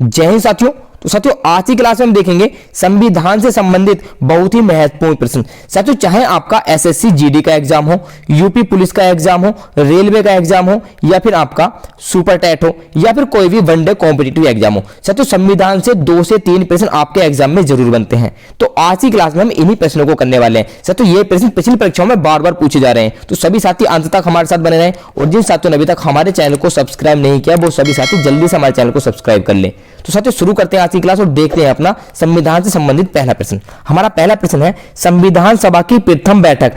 जय हिंद साथियों। तो साथियों आज की क्लास में हम देखेंगे संविधान से संबंधित बहुत ही महत्वपूर्ण प्रश्न। साथियों चाहे आपका एसएससी जीडी का एग्जाम हो, यूपी पुलिस का एग्जाम हो, रेलवे का एग्जाम हो, या फिर आपका सुपर टेट हो, या फिर कोई भी वनडे कॉम्पिटिटिव एग्जाम हो, साथियों संविधान से 2 से 3 प्रश्न आपके एग्जाम में जरूर बनते हैं। तो आज की क्लास में हम इन्हीं प्रश्नों को करने वाले हैं। साथियों ये प्रश्न पिछली परीक्षाओं में बार बार पूछे जा रहे हैं, तो सभी साथी अंत तक हमारे साथ बने रहें। और जिन साथियों ने अभी तक हमारे चैनल को सब्सक्राइब नहीं किया वो सभी साथी जल्दी से हमारे चैनल को सब्सक्राइब कर ले। तो साथियों शुरू करते हैं आज की क्लास और देखते हैं अपना संविधान से संबंधित पहला प्रश्न। हमारा पहला प्रश्न है, संविधान सभा की प्रथम बैठक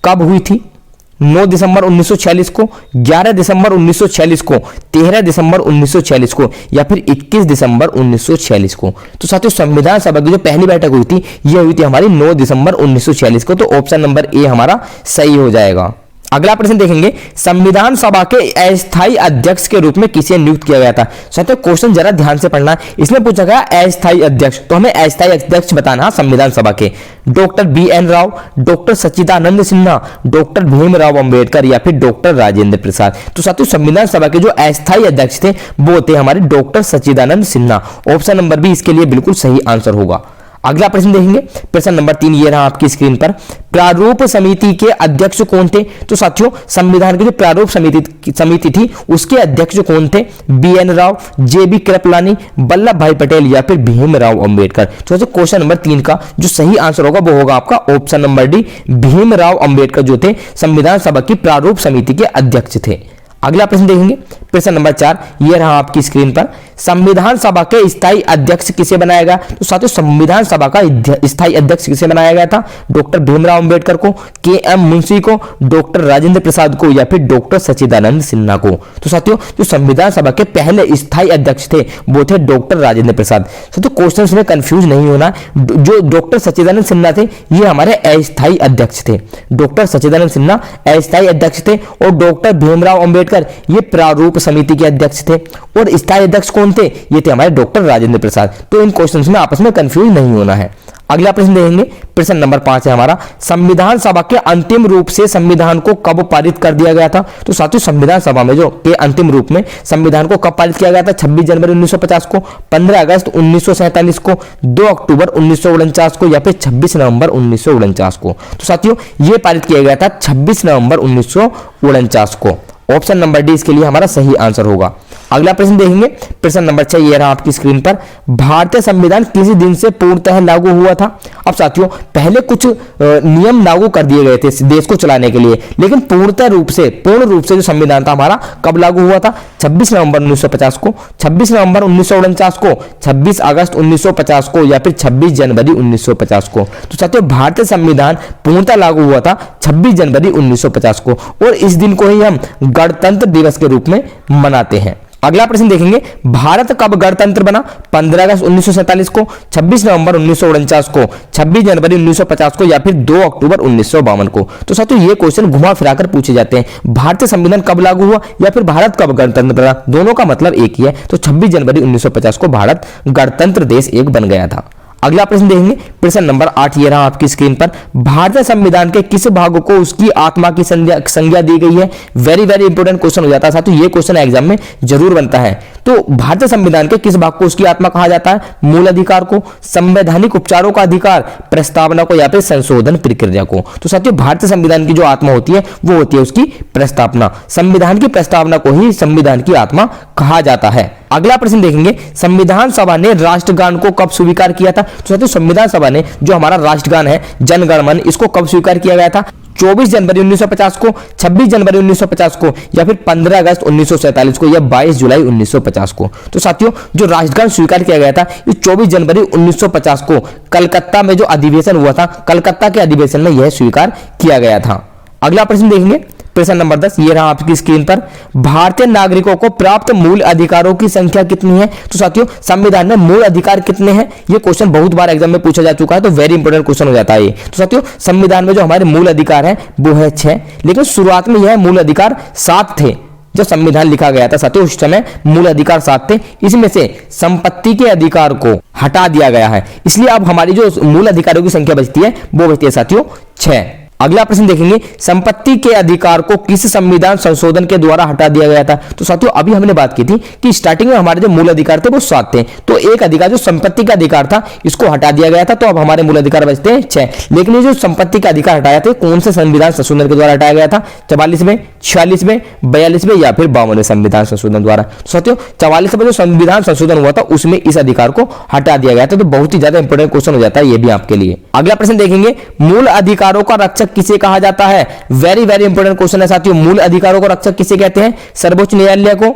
कब हुई थी? 9 दिसंबर 1946 को, 11 दिसंबर 1946 को, 13 दिसंबर 1946 को, या फिर 21 दिसंबर 1946 को। तो साथियों संविधान सभा की जो पहली बैठक हुई थी यह हुई थी हमारी 9 दिसंबर 1946 को। तो ऑप्शन नंबर ए हमारा सही हो जाएगा। अगला प्रश्न देखेंगे, संविधान सभा के अस्थायी अध्यक्ष के रूप में किसे नियुक्त किया गया था? साथियों क्वेश्चन जरा ध्यान से पढ़ना। इसमें पूछा गया अस्थायी अध्यक्ष, तो हमें अस्थायी अध्यक्ष बताना संविधान सभा के। डॉक्टर BN राव, डॉक्टर सच्चिदानंद सिन्हा, डॉक्टर भीमराव अंबेडकर, या फिर डॉक्टर राजेंद्र प्रसाद। तो साथियों संविधान सभा के जो अस्थायी अध्यक्ष थे वो थे हमारे डॉक्टर सच्चिदानंद सिन्हा। ऑप्शन नंबर बी इसके लिए बिल्कुल सही आंसर होगा। अगला प्रश्न देखेंगे, प्रश्न नंबर 3 ये रहा आपकी स्क्रीन पर। प्रारूप समिति के अध्यक्ष कौन थे? तो साथियों संविधान की जो प्रारूप समिति थी उसके अध्यक्ष कौन थे? BN राव, JB कृपलानी, वल्लभ भाई पटेल, या फिर भीमराव अंबेडकर। तो क्वेश्चन नंबर 3 का जो सही आंसर होगा वो होगा आपका option number D, Bhimrao Ambedkar जो थे संविधान सभा की प्रारूप समिति के अध्यक्ष थे। अगला प्रश्न देखेंगे, प्रश्न नंबर 4 ये रहा आपकी स्क्रीन पर। संविधान सभा के स्थायी अध्यक्ष किसे बनाया गया? तो साथियों संविधान सभा का स्थायी अध्यक्ष किसे बनाया गया था? डॉक्टर भीमराव अंबेडकर को, KM मुंशी को, डॉक्टर राजेंद्र प्रसाद को, या फिर डॉक्टर सच्चिदानंद सिन्हा को। तो साथियों जो संविधान सभा के पहले स्थायी अध्यक्ष थे वो थे डॉक्टर राजेंद्र प्रसाद। साथियों क्वेश्चन में कंफ्यूज नहीं होना, जो डॉक्टर सच्चिदानंद सिन्हा थे ये हमारे अस्थायी अध्यक्ष थे। डॉक्टर सच्चिदानंद सिन्हा अस्थायी अध्यक्ष थे और डॉक्टर भीमराव अंबेडकर ये प्रारूप समिति के अध्यक्ष थे। और स्थायी अध्यक्ष कौन थे? ये थे हमारे डॉक्टर राजेंद्र प्रसाद। तो इन क्वेश्चंस में आपस में कंफ्यूज नहीं होना है। अगला प्रश्न देखेंगे, प्रश्न नंबर 5 है हमारा, संविधान सभा के अंतिम रूप से संविधान को कब पारित कर दिया गया था? तो साथियों संविधान सभा में जो के अंतिम रूप में संविधान को कब पारित किया गया था? 26 जनवरी 1950 को, 15 अगस्त 1947 को, 2 अक्टूबर 1949 को, या फिर 26 नवंबर 1949 को। तो साथियों ये पारित किया गया था 26 नवंबर 1949 को। ऑप्शन नंबर डी इसके लिए हमारा सही आंसर होगा। अगला प्रश्न देखेंगे, प्रश्न नंबर 6 ये रहा आपकी स्क्रीन पर। भारतीय संविधान किस दिन से पूर्णतः लागू हुआ था? अब साथियों पहले कुछ नियम लागू कर दिए गए थे देश को चलाने के लिए, लेकिन पूर्ण रूप से जो संविधान था हमारा कब लागू हुआ था? 26 नवंबर 1950 को, 26 नवंबर 1949 को, 26 अगस्त 1950 को, या फिर 26 जनवरी 1950 को। तो साथियों भारतीय संविधान पूर्णतः लागू हुआ था 26 जनवरी 1950 को, और इस दिन को ही हम गणतंत्र दिवस के रूप में मनाते हैं। अगला प्रश्न देखेंगे, भारत कब गणतंत्र बना? 15 अगस्त 1947 को, 26 नवंबर 1949 को, 26 जनवरी 1950 को, या फिर 2 अक्टूबर 1952 को। तो साथियों ये क्वेश्चन घुमा फिराकर पूछे जाते हैं। भारतीय संविधान कब लागू हुआ या फिर भारत कब गणतंत्र बना, दोनों का मतलब एक ही है। तो 26 जनवरी 1950 को भारत गणतंत्र देश एक बन गया था। अगला प्रश्न देखेंगे, प्रश्न नंबर 8 ये रहा आपकी स्क्रीन पर। भारतीय संविधान के किस भाग को उसकी आत्मा की संज्ञा दी गई है? वेरी वेरी इंपॉर्टेंट क्वेश्चन हो जाता है साथियों, ये क्वेश्चन एग्जाम में जरूर बनता है। तो भारतीय संविधान के किस भाग को उसकी आत्मा कहा जाता है? मूल अधिकार को, संवैधानिक उपचारों का अधिकार, प्रस्तावना को, या फिर संशोधन प्रक्रिया को। तो साथियों भारतीय संविधान की जो आत्मा होती है वो होती है उसकी प्रस्तावना। संविधान की प्रस्तावना को ही संविधान की आत्मा कहा जाता है। अगला प्रश्न देखेंगे, संविधान सभा ने राष्ट्रगान को कब स्वीकार किया था? तो साथियों संविधान सभा ने जो हमारा राष्ट्रगान है जन गण मन, इसको कब स्वीकार किया गया था? 24 जनवरी 1950 को, 26 जनवरी 1950 को, या फिर 15 अगस्त 1947 को, या 22 जुलाई 1950 को। तो साथियों जो राष्ट्रगान स्वीकार किया गया था ये 24 जनवरी 1950 को कलकत्ता में जो अधिवेशन हुआ था, कलकत्ता के अधिवेशन में यह स्वीकार किया गया था। अगला प्रश्न देखेंगे, प्रश्न नंबर 10 ये रहा आपकी स्क्रीन पर। भारतीय नागरिकों को प्राप्त मूल अधिकारों की संख्या कितनी है? तो साथियों संविधान में मूल अधिकार कितने हैं ये क्वेश्चन बहुत बार एग्जाम में पूछा जा चुका है, तो वेरी इंपॉर्टेंट क्वेश्चन हो जाता है ये। तो साथियों संविधान में जो हमारे मूल अधिकार है वो है 6, लेकिन शुरुआत में यह मूल अधिकार 7 थे। जब संविधान लिखा गया था साथियों उस समय मूल अधिकार 7 थे, इसमें से संपत्ति के अधिकार को हटा दिया गया है, इसलिए अब हमारी जो मूल अधिकारों की संख्या बचती है वो बचती है साथियों 6। अगला प्रश्न देखेंगे, संपत्ति के अधिकार को किस संविधान संशोधन के द्वारा हटा दिया गया था। तो साथियों अभी हमने बात की थी कि स्टार्टिंग में हमारे जो मूल अधिकार थे वो 7 थे, तो एक अधिकार जो संपत्ति का अधिकार था इसको हटा दिया गया था, तो अब हमारे मूल अधिकार बचते हैं 6। लेकिन ये जो संपत्ति का अधिकार हटाया था कौन से संविधान संशोधन के द्वारा हटाया गया था? 44वें, 46वें, 42वें या फिर 52वें संविधान संशोधन द्वारा। तो साथियों 44वें जो संविधान संशोधन हुआ था उसमें इस अधिकार को हटा दिया गया था, तो बहुत ही ज्यादा इंपॉर्टेंट क्वेश्चन हो जाता है ये भी आपके लिए। अगला प्रश्न देखेंगे, मूल अधिकारों का रक्षक किसे कहा जाता है? वेरी वेरी इंपॉर्टेंट क्वेश्चन है साथियों। मूल अधिकारों को रक्षक किसे कहते हैं? सर्वोच्च न्यायालय को,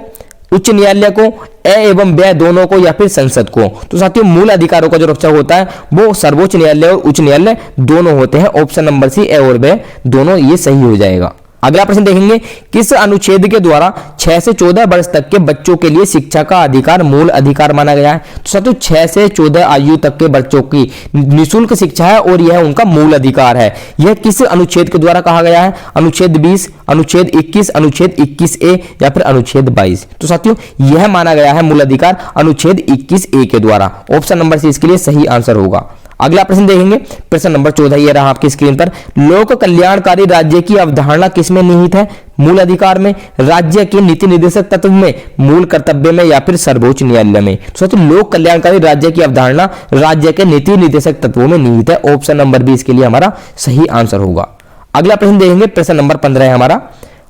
उच्च न्यायालय को, ए एवं ब दोनों को या फिर संसद को? तो साथियों मूल अधिकारों का जो रक्षक होता है वो सर्वोच्च न्यायालय और उच्च न्यायालय दोनों होते हैं। ऑप्शन नंबर सी ए और ब दोनों ये सही हो जाएगा। अगला प्रश्न देखेंगे, किस अनुच्छेद के द्वारा 6 से 14 वर्ष तक के बच्चों के लिए शिक्षा का अधिकार मूल अधिकार माना गया है? तो साथियों 6 से 14 आयु तक के बच्चों की निःशुल्क शिक्षा है और यह उनका मूल अधिकार है। यह किस अनुच्छेद के द्वारा कहा गया है? अनुच्छेद 20, अनुच्छेद 21, अनुच्छेद 21A या फिर अनुच्छेद 22? तो साथियों यह माना गया है मूल अधिकार अनुच्छेद 21A के द्वारा। ऑप्शन नंबर सी इसके लिए सही आंसर होगा। अगला प्रश्न देखेंगे, प्रश्न नंबर 14 ये रहा आपकी स्क्रीन पर। लोक कल्याणकारी राज्य की अवधारणा किसमें निहित है? मूल अधिकार में, राज्य के नीति निर्देशक तत्व में, मूल कर्तव्य में या फिर सर्वोच्च न्यायालय में? तो लोक कल्याणकारी राज्य की अवधारणा राज्य के नीति निर्देशक तत्वों में निहित है। ऑप्शन नंबर 20 के लिए हमारा सही आंसर होगा। अगला प्रश्न देखेंगे, प्रश्न नंबर 15 है हमारा।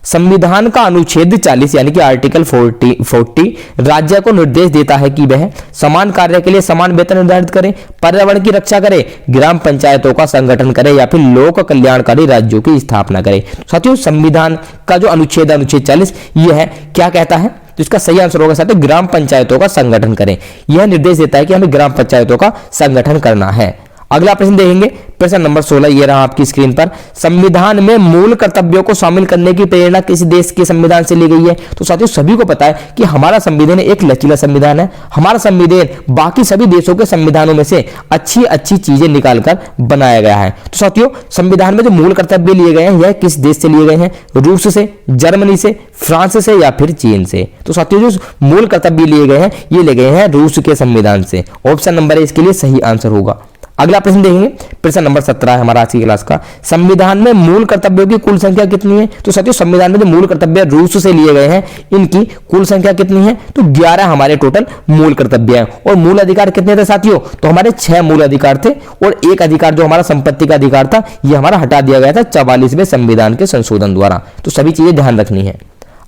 संविधान का अनुच्छेद 40 यानी कि आर्टिकल 40 राज्य को निर्देश देता है कि वह समान कार्य के लिए समान वेतन निर्धारित करे, पर्यावरण की रक्षा करे, ग्राम पंचायतों का संगठन करे या फिर लोक कल्याणकारी राज्यों की स्थापना करे। साथियों संविधान का जो अनुच्छेद है अनुच्छेद 40 यह है क्या कहता है? तो इसका सही आंसर होगा साथियों ग्राम पंचायतों का संगठन करें। यह निर्देश देता है कि हमें ग्राम पंचायतों का संगठन करना है। अगला प्रश्न देखेंगे, प्रश्न नंबर 16 ये रहा आपकी स्क्रीन पर। संविधान में मूल कर्तव्यों को शामिल करने की प्रेरणा किस देश के संविधान से ली गई है? तो साथियों सभी को पता है कि हमारा संविधान एक लचीला संविधान है। हमारा संविधान बाकी सभी देशों के संविधानों में से अच्छी अच्छी चीजें निकालकर बनाया गया है। तो साथियों संविधान में जो मूल कर्तव्य लिए गए हैं यह किस देश से लिए गए हैं? रूस से, जर्मनी से, फ्रांस से या फिर चीन से? तो साथियों जो मूल कर्तव्य लिए गए हैं ये ले गए हैं रूस के संविधान से। ऑप्शन नंबर ए इसके लिए सही आंसर होगा। अगला प्रश्न देखेंगे, प्रश्न नंबर 17 है हमारा आज की क्लास का। संविधान में मूल कर्तव्यों की कुल संख्या कितनी है? तो साथियों संविधान में जो मूल कर्तव्य रूस से लिए गए हैं इनकी कुल संख्या कितनी है? तो 11 हमारे टोटल मूल कर्तव्य है। और मूल अधिकार कितने थे साथियों? तो हमारे 6 मूल अधिकार थे और एक अधिकार जो हमारा संपत्ति का अधिकार था यह हमारा हटा दिया गया था 44वें संविधान के संशोधन द्वारा। तो सभी चीजें ध्यान रखनी है।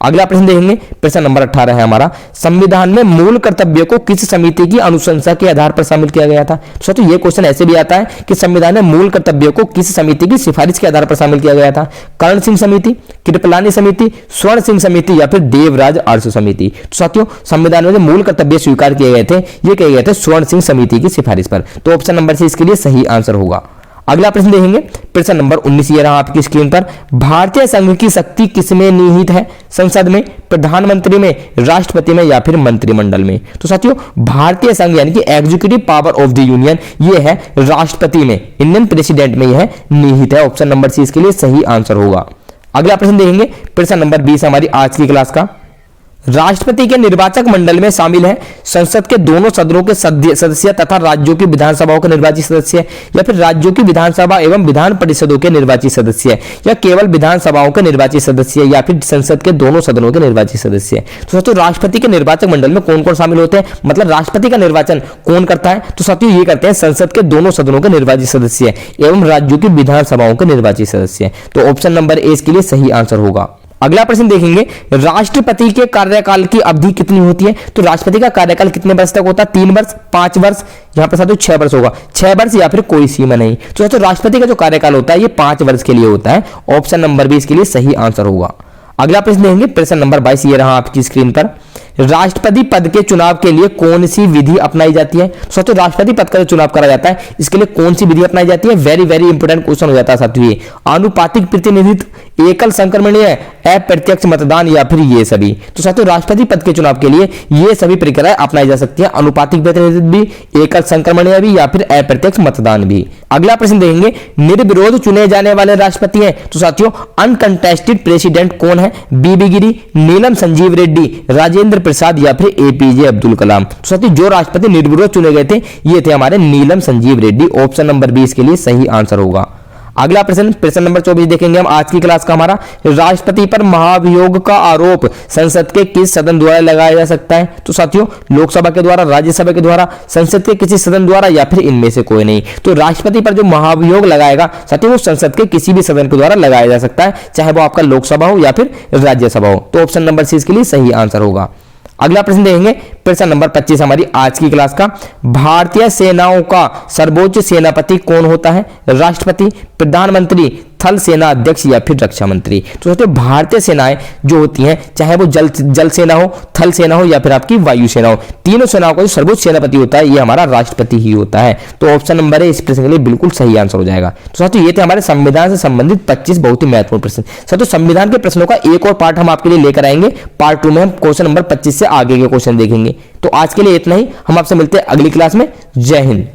अगला प्रश्न देखेंगे, प्रश्न नंबर 18 है हमारा। संविधान में मूल कर्तव्य को किस समिति की अनुशंसा के आधार पर शामिल किया गया था? तो ये क्वेश्चन ऐसे भी आता है कि संविधान में मूल कर्तव्य को किस समिति की सिफारिश के आधार पर शामिल किया गया था? कर्ण सिंह समिति, कृपलानी समिति, स्वर्ण सिंह समिति या फिर देवराज अरसू समिति? तो साथियों संविधान में जो मूल कर्तव्य स्वीकार किए गए थे ये किए गए थे स्वर्ण सिंह समिति की सिफारिश पर। तो ऑप्शन नंबर से इसके लिए सही आंसर होगा। अगला प्रश्न देखेंगे, प्रश्न नंबर 19 ये रहा आपकी स्क्रीन पर। भारतीय संघ की शक्ति किसमें निहित है? संसद में, प्रधानमंत्री में, राष्ट्रपति में या फिर मंत्रिमंडल में? तो साथियों भारतीय संघ यानी कि executive power of the union ये है राष्ट्रपति में, इंडियन प्रेसिडेंट में यह निहित है। ऑप्शन नंबर सी इसके लिए सही आंसर होगा। अगला प्रश्न देखेंगे, प्रश्न नंबर 20 हमारी आज की क्लास का। राष्ट्रपति के निर्वाचक मंडल में शामिल है संसद के दोनों सदनों के सदस्य तथा राज्यों की विधानसभाओं के निर्वाचित सदस्य या फिर राज्यों की विधानसभा एवं विधान परिषदों के निर्वाचित सदस्य या केवल विधानसभाओं के निर्वाचित सदस्य या फिर संसद के दोनों सदनों के निर्वाचित सदस्य? तो साथियों राष्ट्रपति के निर्वाचक मंडल में कौन कौन शामिल होते हैं, मतलब राष्ट्रपति का निर्वाचन कौन करता है? तो साथियों ये करते हैं संसद के दोनों सदनों के निर्वाचित सदस्य एवं राज्यों की विधानसभाओं के निर्वाचित सदस्य। तो ऑप्शन नंबर ए इसके लिए सही आंसर होगा। अगला प्रश्न देखेंगे, राष्ट्रपति के कार्यकाल की अवधि कितनी होती है? तो राष्ट्रपति का कार्यकाल कितने वर्ष तक होता है? 3 वर्ष, 5 वर्ष, यहाँ पर साथियों 6 वर्ष होगा। 6 वर्ष या फिर कोई सीमा नहीं। तो साथियों राष्ट्रपति का जो कार्यकाल होता है ये 5 वर्ष के लिए होता है। ऑप्शन नंबर 20 के लिए सही आंसर होगा। अगला प्रश्न देखेंगे, प्रश्न नंबर 22 ये रहा आपकी स्क्रीन पर। राष्ट्रपति पद के चुनाव के लिए कौन सी विधि अपनाई जाती है? साथियों राष्ट्रपति पद का जो चुनाव करा जाता है इसके लिए कौन सी विधि अपनाई जाती है? वेरी वेरी इंपोर्टेंट क्वेश्चन हो जाता है साथियों ये। आनुपातिक प्रतिनिधित्व, एकल संक्रमणीय, अप्रत्यक्ष मतदान या फिर ये सभी? तो साथियों राष्ट्रपति पद के चुनाव के लिए ये सभी प्रक्रियाएं अपनाई जा सकती है, अनुपातिक प्रतिनिधित्व भी, एकल संक्रमणीय भी या फिर अप्रत्यक्ष मतदान भी। अगला प्रश्न देखेंगे, निर्विरोध चुने जाने वाले राष्ट्रपति हैं तो साथियों अनकंटेस्टेड प्रेसिडेंट कौन है? बीबी गिरी, नीलम संजीव रेड्डी, राजेंद्र प्रसाद या फिर एपीजे अब्दुल कलाम? तो साथियों जो राष्ट्रपति निर्विरोध चुने गए थे ये थे हमारे नीलम संजीव रेड्डी। ऑप्शन नंबर 20 के लिए सही आंसर होगा। अगला प्रश्न, प्रश्न नंबर 24 देखेंगे हम आज की क्लास का हमारा, राष्ट्रपति पर महाभियोग का आरोप संसद के किस सदन द्वारा लगाया जा सकता है? तो साथियों, लोकसभा के द्वारा, राज्यसभा के द्वारा, संसद के किसी सदन द्वारा या फिर इनमें से कोई नहीं। तो राष्ट्रपति पर जो महाभियोग लगाएगा साथियों, वो संसद के किसी भी सदन के द्वारा लगाया जा सकता है, चाहे वो आपका लोकसभा हो या फिर राज्यसभा हो। तो ऑप्शन नंबर सी इसके लिए सही आंसर होगा। अगला प्रश्न देखेंगे, प्रश्न नंबर 25 हमारी आज की क्लास का, भारतीय सेनाओं का सर्वोच्च सेनापति कौन होता है? राष्ट्रपति, प्रधानमंत्री, थल सेना अध्यक्ष या फिर रक्षा मंत्री। तो सोचते भारतीय सेनाएं जो होती हैं, चाहे वो जल सेना हो, थल सेना हो या फिर आपकी वायु सेना हो, तीनों सेनाओं का जो सर्वोच्च सेनापति होता है ये हमारा राष्ट्रपति ही होता है। तो ऑप्शन नंबर है इस प्रश्न के लिए बिल्कुल सही आंसर हो जाएगा। तो साथियों, ये थे हमारे संविधान से संबंधित 25 बहुत ही महत्वपूर्ण प्रश्न। साथियों, संविधान के प्रश्नों का एक और पार्ट हम आपके लिए लेकर आएंगे। पार्ट 2 में हम क्वेश्चन नंबर 25 से आगे के क्वेश्चन देखेंगे। तो आज के लिए इतना ही, हम आपसे मिलते हैं अगली क्लास में। जय हिंद।